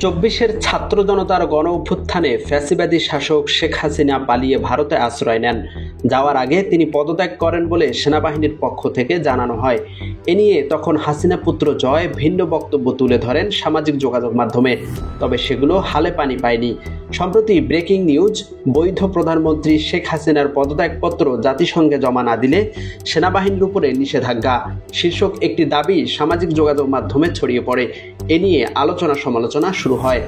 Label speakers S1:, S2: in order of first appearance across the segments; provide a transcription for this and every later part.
S1: চব্বিশের ছাত্র জনতার গণ অভ্যুত্থানে ফ্যাসিবাদী শাসক শেখ হাসিনা পালিয়ে ভারতে আশ্রয় নেন। যাওয়ার আগে তিনি পদত্যাগ করেন বলে সেনাবাহিনীর পক্ষ থেকে জানানো হয়। এ নিয়ে তখন হাসিনা পুত্র জয় ভিন্ন বক্তব্য তুলে ধরেন সামাজিক যোগাযোগ মাধ্যমে, তবে সেগুলো হালে পানি পায়নি। সম্প্রতি ব্রেকিং নিউজ, বৈধ প্রধানমন্ত্রী শেখ হাসিনার পদত্যাগপত্র জাতিসংঘে জমা না দিলে সেনাবাহিনীর উপরে নিষেধাজ্ঞা শীর্ষক একটি দাবি সামাজিক যোগাযোগ মাধ্যমে ছড়িয়ে পড়ে। এ নিয়ে আলোচনা সমালোচনা শুরু হয়।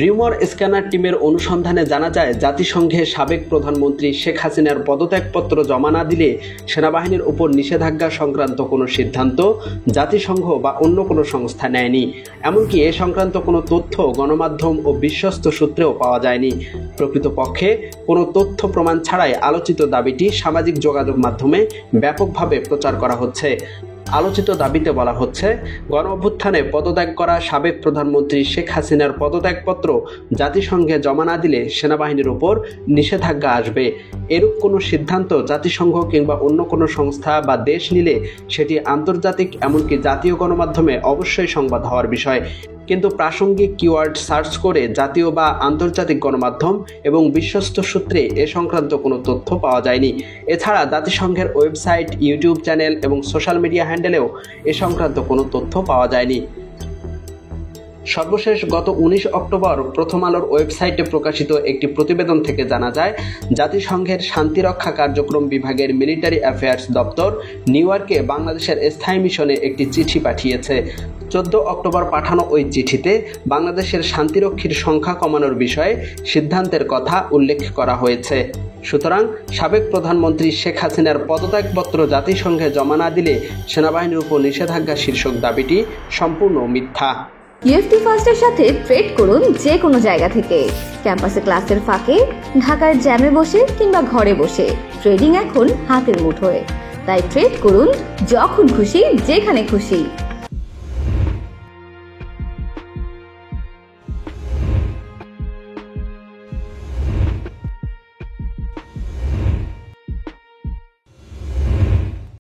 S1: রিউমার স্ক্যানার টিমের অনুসন্ধানে জানা যায়, জাতিসংঘে সাবেক প্রধানমন্ত্রী শেখ হাসিনার পদত্যাগপত্র জমা না দিলে সেনাবাহিনীর উপর নিষেধাজ্ঞা সংক্রান্ত কোনো সিদ্ধান্ত জাতিসংঘ বা অন্য কোনো সংস্থা নেয়নি। এমনকি এ সংক্রান্ত কোনো তথ্য গণমাধ্যম ও বিশ্বস্ত সূত্রেও পাওয়া যায়নি। প্রকৃতপক্ষে কোনো তথ্য প্রমাণ ছাড়াই আলোচিত দাবিটি সামাজিক যোগাযোগ মাধ্যমে ব্যাপকভাবে প্রচার করা হচ্ছে। আলোচিত দাবিতে বলা হচ্ছে, গণ অভ্যুত্থানে পদত্যাগ করা সাবেক প্রধানমন্ত্রী শেখ হাসিনার পদত্যাগপত্র জাতিসংঘে জমা না দিলে সেনাবাহিনীর উপর নিষেধাজ্ঞা আসবে। এরূপ কোনো সিদ্ধান্ত জাতিসংঘ কিংবা অন্য কোনো সংস্থা বা দেশ নিলে সেটি আন্তর্জাতিক এমনকি জাতীয় গণমাধ্যমে অবশ্যই সংবাদ হওয়ার বিষয়। কিন্তু প্রাসঙ্গিক কিওয়ার্ড সার্চ করে জাতীয় বা আন্তর্জাতিক গণমাধ্যম এবং বিশ্বস্ত সূত্রে এ সংক্রান্ত কোনো তথ্য পাওয়া যায়নি। এছাড়া জাতিসংঘের ওয়েবসাইট, ইউটিউব চ্যানেল এবং সোশ্যাল মিডিয়া হ্যান্ডেলেও এ সংক্রান্ত কোনো তথ্য পাওয়া যায়নি। সর্বশেষ গত 19 অক্টোবর প্রথম আলোর ওয়েবসাইটে প্রকাশিত একটি প্রতিবেদন থেকে জানা যায়, জাতিসংঘের শান্তিরক্ষা কার্যক্রম বিভাগের মিলিটারি অ্যাফেয়ার্স দপ্তর নিউ ইয়র্কে বাংলাদেশের স্থায়ী মিশনে একটি চিঠি পাঠিয়েছে। 14 অক্টোবর পাঠানো ওই চিঠিতে বাংলাদেশের শান্তিরক্ষীর সংখ্যা কমানোর বিষয়ে সিদ্ধান্তের কথা উল্লেখ করা হয়েছে। সুতরাং সাবেক প্রধানমন্ত্রী শেখ হাসিনার পদত্যাগপত্র জাতিসংঘে জমা না দিলে সেনাবাহিনীর উপর নিষেধাজ্ঞা শীর্ষক দাবিটি সম্পূর্ণ মিথ্যা।
S2: ইউএফটি ফার্স্টের সাথে ট্রেড করুন যে কোনো জায়গা থেকে। ক্যাম্পাসে ক্লাসের ফাঁকে, ঢাকার জ্যামে বসে কিংবা ঘরে বসে ট্রেডিং এখন হাতের মুঠোয়। তাই ট্রেড করুন যখন খুশি, যেখানে খুশি।